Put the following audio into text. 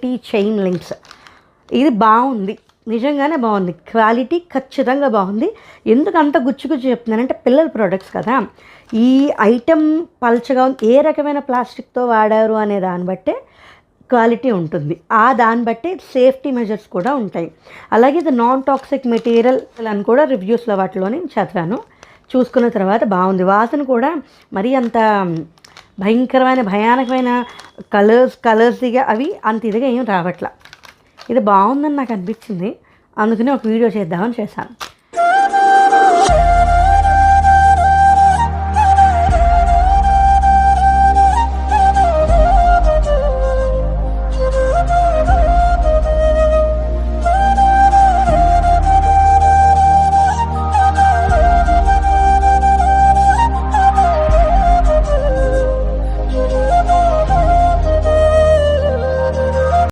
Safety chain links. ఇది బాగుంది, నిజంగానే బాగుంది, క్వాలిటీ ఖచ్చితంగా బాగుంది. ఎందుకు అంత గుచ్చి చెప్తున్నానంటే పిల్లల ప్రోడక్ట్స్ కదా, ఈ ఐటెం పల్చగా ఏ రకమైన ప్లాస్టిక్తో వాడారు అనే దాన్ని బట్టే క్వాలిటీ ఉంటుంది, ఆ దాన్ని బట్టి సేఫ్టీ మెజర్స్ కూడా ఉంటాయి. అలాగే ఇది నాన్ టాక్సిక్ మెటీరియల్ అని కూడా రివ్యూస్లో వాటిలోనే చదివాను. చూసుకున్న తర్వాత బాగుంది. వాసన కూడా మరీ అంత భయానకమైన కలర్స్గా అవి అంత ఇదిగా ఏం రావట్లా. ఇది బాగుందని నాకు అనిపించింది, అందుకని ఒక వీడియో చేద్దామని చేశాను.